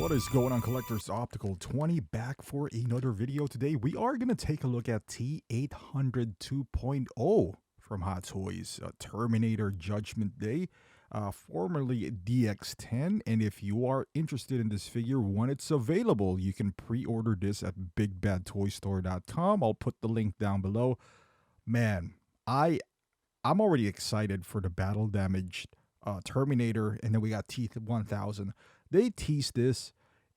What is going on, collectors? Optical 20 back for another video. Today we are going to take a look at T-800 2.0 from Hot Toys, Terminator Judgment Day, formerly DX10. And if you are interested in this figure when it's available, you can pre-order this at bigbadtoystore.com. I'll put the link down below. Man, I'm already excited for the battle damaged Terminator, and then we got T-1000. They teased this,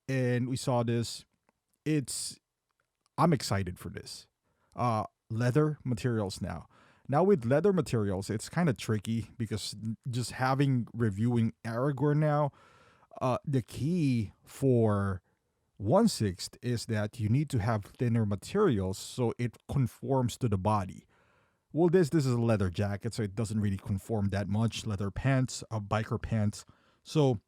and we saw this. I'm excited for this. Leather materials now. Now with leather materials, it's kind of tricky because just reviewing Aragorn now, the key for 1/6 is that you need to have thinner materials so it conforms to the body. Well, this is a leather jacket, so it doesn't really conform that much. Leather pants, biker pants. So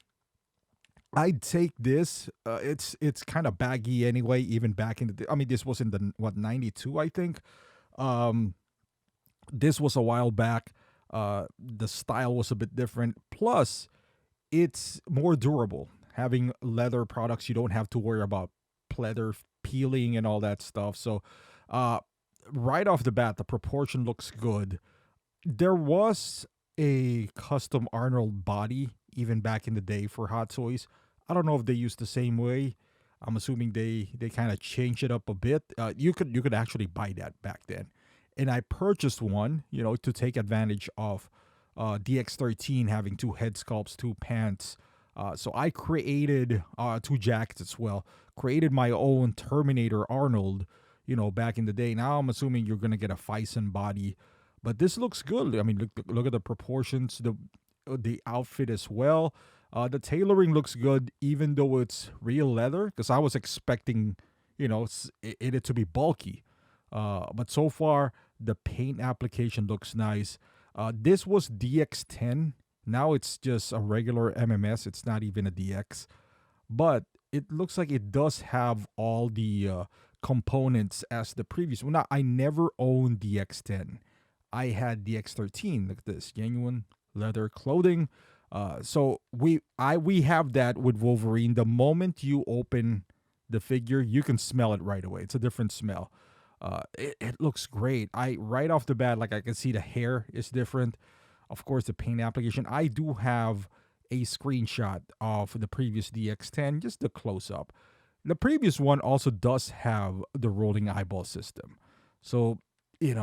I'd take this. It's kind of baggy anyway. Even back in I mean, this was in the 92, I think. This was a while back. The style was a bit different. Plus, it's more durable. Having leather products, you don't have to worry about leather peeling and all that stuff. So, right off the bat, the proportion looks good. There was a custom Arnold body even back in the day for Hot Toys. I don't know if they used the same way. I'm assuming they kind of changed it up a bit. You could actually buy that back then, and I purchased one, to take advantage of DX13 having two head sculpts, two pants. So I created two jackets as well. Created my own Terminator Arnold, back in the day. Now I'm assuming you're gonna get a Fison body, but this looks good. I mean, look at the proportions, the outfit as well. The tailoring looks good, even though it's real leather, because I was expecting, it to be bulky. But so far, the paint application looks nice. This was DX10. Now it's just a regular MMS. It's not even a DX. But it looks like it does have all the components as the previous one. Now, I never owned DX10. I had DX13. Look at this. Genuine leather clothing. So we have that with Wolverine. The moment you open the figure, you can smell it right away. It's a different smell. It looks great. Right off the bat, like I can see the hair is different. Of course, the paint application. I do have a screenshot of the previous DX10, just the close up. The previous one also does have the rolling eyeball system. So, it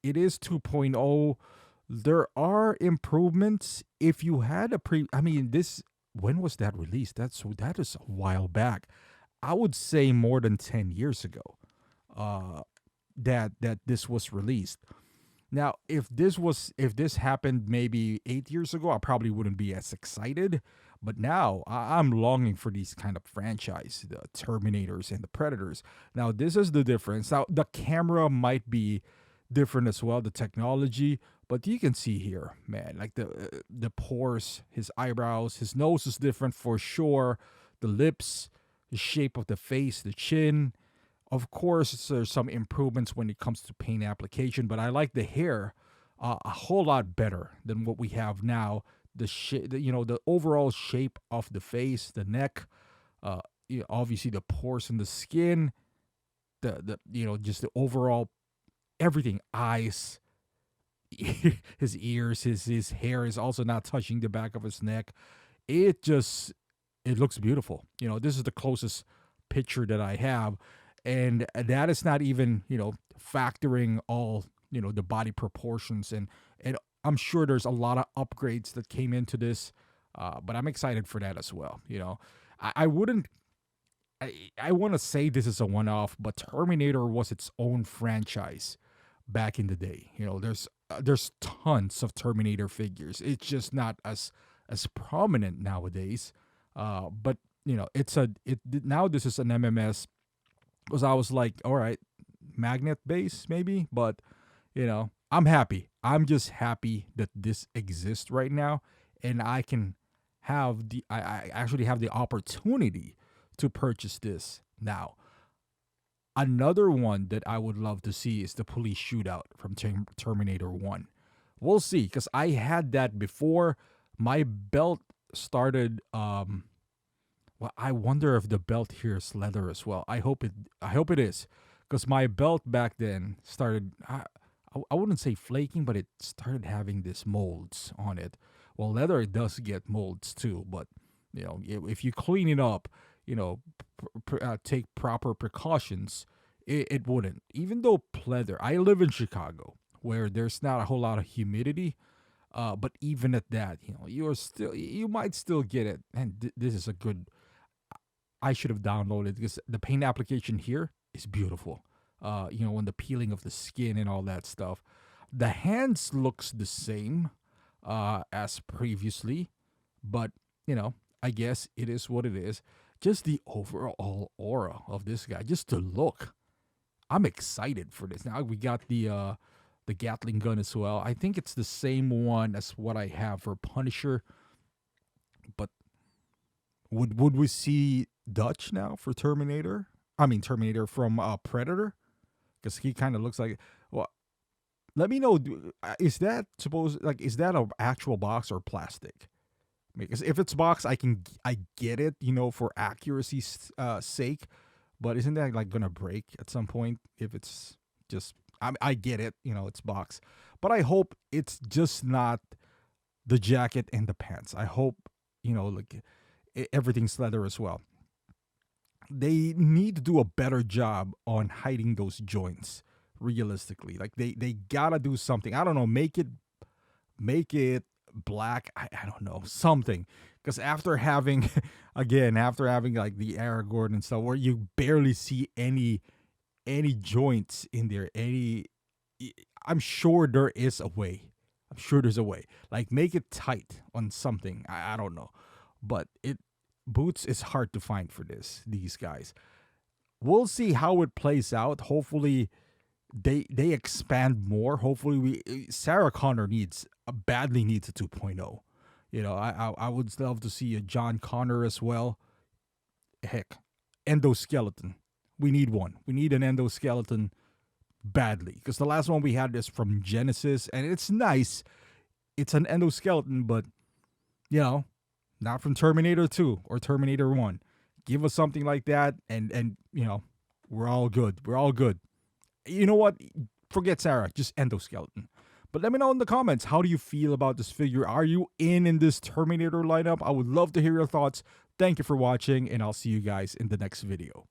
is 2.0. There are improvements. If you had when was that released? That is a while back. I would say more than 10 years ago. That this was released. Now, if this happened maybe 8 years ago, I probably wouldn't be as excited. But now I'm longing for these kind of franchise, the Terminators and the Predators. Now, this is the difference. Now, the camera might be different as well, the technology, but you can see here, man, like the pores, his eyebrows, his nose is different for sure. The lips, the shape of the face, the chin. Of course, there's some improvements when it comes to paint application, but I like the hair a whole lot better than what we have now. The overall shape of the face, the neck, obviously the pores in the skin, just the overall everything, eyes, his ears, his hair is also not touching the back of his neck. It looks beautiful. This is the closest picture that I have. And that is not even, factoring all, the body proportions. And I'm sure there's a lot of upgrades that came into this, but I'm excited for that as well. I wouldn't, I want to say this is a one-off, but Terminator was its own franchise back in the day. There's tons of Terminator figures. It's just not as prominent nowadays. But now this is an MMS. Because I was like, all right, magnet base maybe, but I'm happy. I'm just happy that this exists right now, and I actually have the opportunity to purchase this now. Another one that I would love to see is the police shootout from Terminator 1. We'll see, because I had that before. My belt started Well, I wonder if the belt here is leather as well. I hope it is, because my belt back then started. I wouldn't say flaking, but it started having this molds on it. Well, leather does get molds too, but if you clean it up, take proper precautions, it wouldn't. Even though pleather, I live in Chicago, where there's not a whole lot of humidity. But even at that, you might still get it. And this is a good. I should have downloaded because the paint application here is beautiful. When the peeling of the skin and all that stuff. The hands looks the same as previously, but I guess it is what it is. Just the overall aura of this guy, just the look. I'm excited for this. Now we got the Gatling gun as well. I think it's the same one as what I have for Punisher. But would we see Dutch now for Terminator? I mean Terminator from Predator, because he kind of looks like. Well, let me know. Is that is that an actual box or plastic? Because if it's box, I get it, for accuracy's sake. But isn't that like gonna break at some point if it's just? I get it, it's box, but I hope it's just not the jacket and the pants. I hope everything's leather as well. They need to do a better job on hiding those joints realistically. Like they gotta do something. I don't know, make it black. I don't know, something. Because after having after having like the Aragorn and stuff where you barely see any joints in there, I'm sure there is a way. I'm sure there's a way. Like make it tight on something. I don't know. But boots is hard to find for these guys. We'll see how it plays out. Hopefully they expand more. Hopefully Sarah Connor badly needs a 2.0. I would love to see a John Connor as well. Heck, endoskeleton. We need one. We need an endoskeleton badly, because the last one we had is from Genesis, and it's nice. It's an endoskeleton, but not from Terminator 2 or Terminator 1. Give us something like that, and we're all good. We're all good. You know what? Forget Sarah. Just endoskeleton. But let me know in the comments, how do you feel about this figure? Are you in this Terminator lineup? I would love to hear your thoughts. Thank you for watching, and I'll see you guys in the next video.